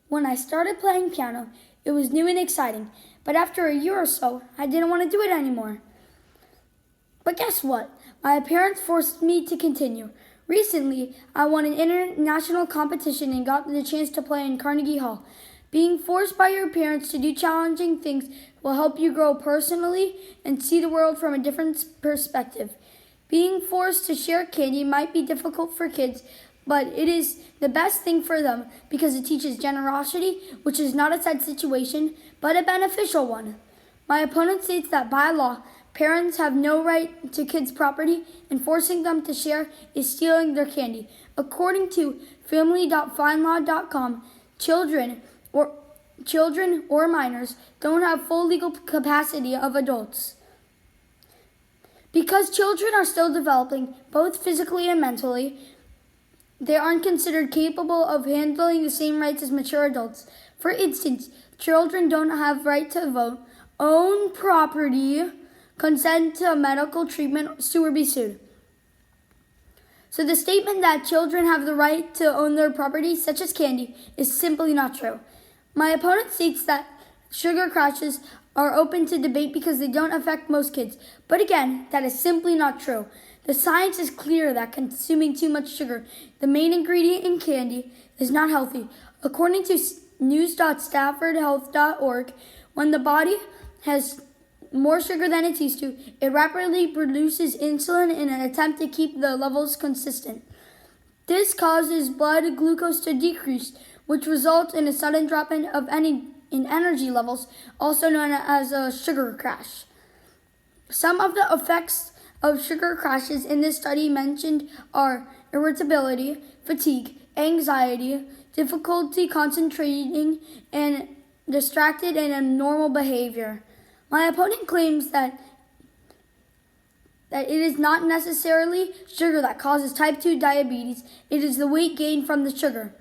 When I started playing piano, it was new and exciting, but after a year or so, I didn't want to do it anymore. But guess what? My parents forced me to continue. Recently, I won an international competition and got the chance to play in Carnegie Hall. Being forced by your parents to do challenging things will help you grow personally and see the world from a different perspective. Being forced to share candy might be difficult for kids, but it is the best thing for them because it teaches generosity, which is not a sad situation, but a beneficial one. My opponent states that by law, parents have no right to kids' property, and forcing them to share is stealing their candy. According to family.findlaw.com, children or minors don't have full legal capacity of adults. Because children are still developing, both physically and mentally, they aren't considered capable of handling the same rights as mature adults. For instance, children don't have right to vote, own property, consent to medical treatment, sue or be sued. So the statement that children have the right to own their property, such as candy, is simply not true. My opponent states that sugar crashes are open to debate because they don't affect most kids. But again, that is simply not true. The science is clear that consuming too much sugar, the main ingredient in candy, is not healthy. According to news.staffordhealth.org, when the body has more sugar than it's used to, it rapidly produces insulin in an attempt to keep the levels consistent. This causes blood glucose to decrease, which results in a sudden drop in energy levels, also known as a sugar crash. Some of the effects of sugar crashes in this study mentioned are irritability, fatigue, anxiety, difficulty concentrating, and distracted and abnormal behavior. My opponent claims that it is not necessarily sugar that causes type 2 diabetes, it is the weight gain from the sugar.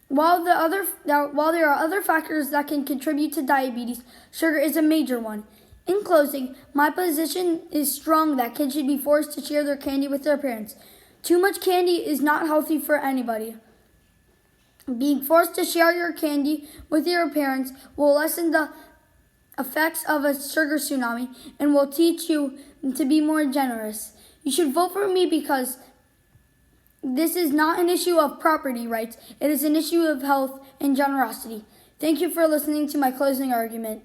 While there are other factors that can contribute to diabetes, sugar is a major one. In closing, my position is strong that kids should be forced to share their candy with their parents. Too much candy is not healthy for anybody. Being forced to share your candy with your parents will lessen the effects of a sugar tsunami and will teach you to be more generous. You should vote for me because this is not an issue of property rights. It is an issue of health and generosity. Thank you for listening to my closing argument.